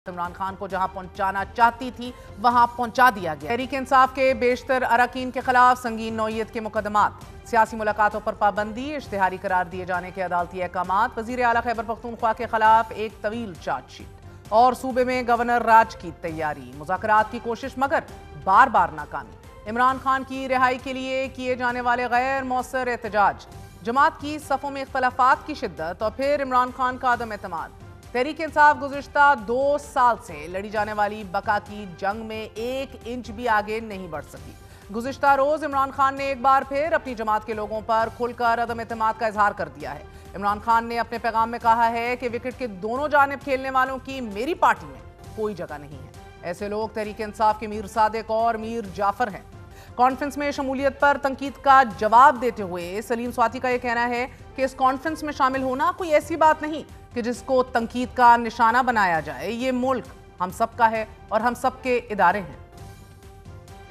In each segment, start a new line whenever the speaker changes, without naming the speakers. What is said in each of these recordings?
इमरान खान को जहां पहुंचाना चाहती थी वहां पहुंचा दिया गया। तहरीक इंसाफ के बेशतर अरकान के खिलाफ संगीन नौइयत के मुकदमात, सियासी मुलाकातों पर पाबंदी, इश्तिहारी करार दिए जाने के अदालती अहकामात, वजीर आला खैबर पख्तूनख्वा के खिलाफ एक तवील चार्जशीट और सूबे में गवर्नर राज की तैयारी, मुज़ाकरात की कोशिश मगर बार बार नाकामी। इमरान खान की रिहाई के लिए किए जाने वाले गैर मौसर एहतजाज, जमात की सफ़ों में इख्तलाफात की शिद्दत और फिर इमरान खान का अदम एतमाद। तहरीक इंसाफ गुज़िश्ता 2 साल से लड़ी जाने वाली बका की जंग में 1 इंच भी आगे नहीं बढ़ सकी। गुज़िश्ता रोज़ इमरान खान ने एक बार फिर अपनी जमात के लोगों पर खुलकर अदम एतमाद का इजहार कर दिया है। इमरान खान ने अपने पैगाम में कहा है कि विकेट के दोनों जानिब खेलने वालों की मेरी पार्टी में कोई जगह नहीं है। ऐसे लोग तहरीक इंसाफ के मीर सादिक और मीर जाफर हैं। कॉन्फ्रेंस में शमूलियत पर तनकीद का जवाब देते हुए सलीम स्वाति का यह कहना है कि इस कॉन्फ्रेंस में शामिल होना कोई ऐसी बात नहीं कि जिसको तनकीद का निशाना बनाया जाए। ये मुल्क हम सब का है और हम सब के इदारे हैं।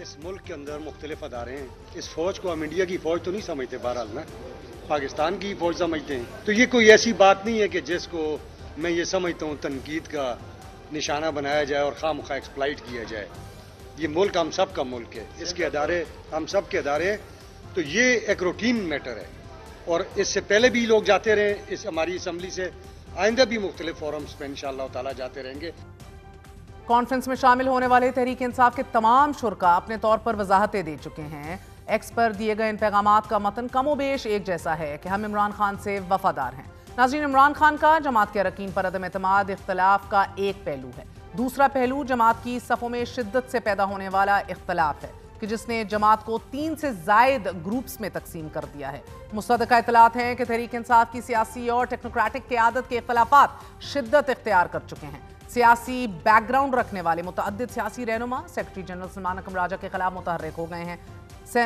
इस मुल्क के अंदर मुख्तलिफ अदारे हैं। इस फौज को हम इंडिया की फौज तो नहीं समझते, बहरहाल ना पाकिस्तान की फौज समझते हैं। तो ये कोई ऐसी बात नहीं है कि जिसको मैं ये समझता हूँ तनकीद का निशाना बनाया जाए और खामखा एक्सप्लाइट किया जाए। ये मुल्क हम सब का मुल्क है, इसके अदारे हम सब के अदारे हैं। तो ये एक रूटीन मैटर है और इससे पहले भी लोग जाते रहे इस हमारी असम्बली से, आइंदा भी मुख्तलिफ फोरम्स पे इंशाअल्लाह ताला जाते रहेंगे।
कॉन्फ्रेंस में शामिल होने वाले तहरीक इंसाफ के तमाम शुरका अपने तौर पर वजाहतें दे चुके हैं। एक्स पर दिए गए इन पैगामात का मतन कमोबेश एक जैसा है कि हम इमरान खान से वफादार हैं। नाज़रीन, इमरान खान का जमात के अरकान पर अदम एतमाद इख्तलाफ का एक पहलू है। दूसरा पहलू जमात की सफ़ों में शिद्दत से पैदा होने वाला इख्तलाफ है कि जिसने जमात को 3 से ज़ायद ग्रुप्स में तकसीम कर दिया है। मुस्तदका इतलात हैं कि तहरीक इंसाफ की सियासी और टेक्नोक्रेटिक क़यादत के इख्तलाफात शिद्दत इख्तियार कर चुके हैं। सियासी बैकग्राउंड रखने वाले मुतअद्दिद सियासी रहनुमा सेक्रेटरी जनरल सलमान अकरम राजा के खिलाफ मुतहर्रिक हो गए हैं।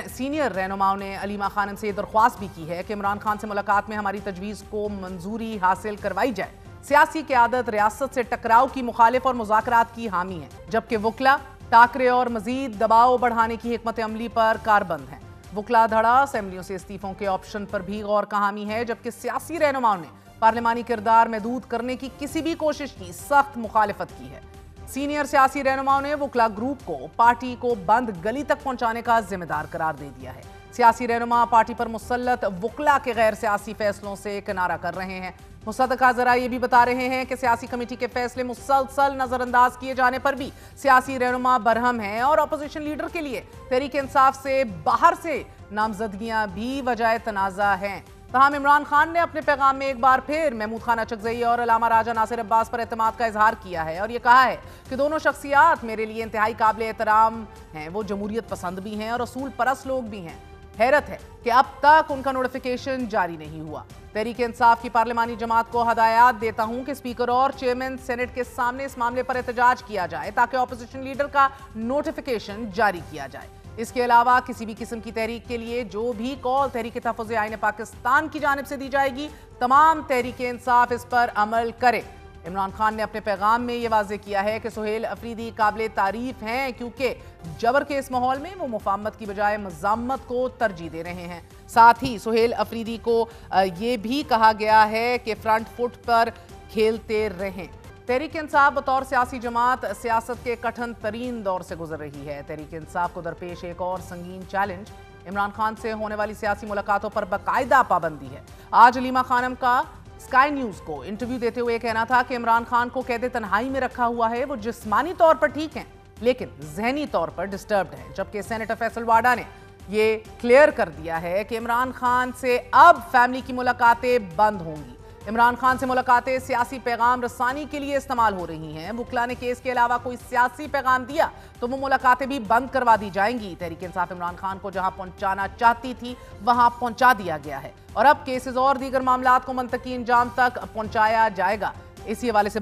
सीनियर रहनुमाओं ने अलीमा खानम से दरख्वास्त भी की है कि इमरान खान से मुलाकात में हमारी तजवीज़ को मंजूरी हासिल करवाई जाए। सियासी क़यादत रियासत से टकराव की मुखालिफ और मुज़ाकरात की हामी है, जबकि वकला टाकरे और मजीद दबाव बढ़ाने की हिकमत अमली पर कारबंद है। वकला धड़ा असेंबलियों से इस्तीफों के ऑप्शन पर भी गौर का हामी है, जबकि सियासी रहनुमाओं ने पार्लिमानी किरदार महदूद करने की किसी भी कोशिश की सख्त मुखालिफत की है। सीनियर सियासी रहनुमाओं ने वकला ग्रुप को पार्टी को बंद गली तक पहुंचाने का जिम्मेदार करार दे दिया है। सियासी रहनुमा पार्टी पर मुसल्लत वकला के गैर सियासी फैसलों से किनारा कर रहे हैं। मुस्तदका ज़रा ये भी बता रहे हैं कि सियासी कमेटी के फैसले मुसलसल नज़रअंदाज किए जाने पर भी सियासी रहनुमा बरहम हैं और अपोजिशन लीडर के लिए तहरीक इंसाफ से बाहर से नामजदगियां भी वजह तनाज़ा हैं। तमाम इमरान खान ने अपने पैगाम में एक बार फिर महमूद खान अचकज़ई और अलामा राजा नासिर अब्बास पर एतमाद का इजहार किया है और ये कहा है कि दोनों शख्सियात मेरे लिए इंतहाई काबिल एहतराम हैं। वो जमहूरियत पसंद भी हैं और असूल परस्त लोग भी हैं। हैरत है कि अब तक उनका नोटिफिकेशन जारी नहीं हुआ। तहरीक इंसाफ की पार्लिमानी जमात को हदायत देता हूं कि स्पीकर और चेयरमैन सेनेट के सामने इस मामले पर एहतजाज किया जाए ताकि अपोजिशन लीडर का नोटिफिकेशन जारी किया जाए। इसके अलावा किसी भी किस्म की तहरीक के लिए जो भी कॉल तहरीक तहफ़्फ़ुज़ आईन पाकिस्तान की जानिब से दी जाएगी, तमाम तहरीक इंसाफ इस पर अमल करे। इमरान खान ने अपने पैगाम में ये वाज़ेह किया है कि सुहेल अफरीदी काबिल तारीफ़ हैं क्योंकि जबर के इस माहौल में वो मुफाहमत की बजाय मज़ामत को तरजीह दे रहे हैं। साथ ही सुहेल अफरीदी को ये भी कहा गया है कि फ्रंट फुट पर खेलते रहें। तहरीक इंसाफ बतौर सियासी जमात सियासत के कठिन तरीन दौर से गुजर रही है। तहरीक इंसाफ को दरपेश एक और संगीन चैलेंज इमरान खान से होने वाली सियासी मुलाकातों पर बाकायदा पाबंदी है। आज अलीमा खानम का स्काई न्यूज़ को इंटरव्यू देते हुए कहना था कि इमरान खान को कैद तन्हाई में रखा हुआ है। वो जिस्मानी तौर पर ठीक हैं लेकिन जहनी तौर पर डिस्टर्ब्ड हैं। जबकि सेनेटर फैसल वाडा ने ये क्लियर कर दिया है कि इमरान खान से अब फैमिली की मुलाकातें बंद होंगी। इमरान खान से मुलाकातें सियासी पैगाम रसानी के लिए इस्तेमाल हो रही हैं। वकला ने केस के अलावा कोई सियासी पैगाम दिया तो वो मुलाकातें भी बंद करवा दी जाएंगी। तहरीक इंसाफ इमरान खान को जहां पहुंचाना चाहती थी वहां पहुंचा दिया गया है और अब केसेस और दीगर मामलात को मंतकी अंजाम तक पहुंचाया जाएगा। इसी हवाले से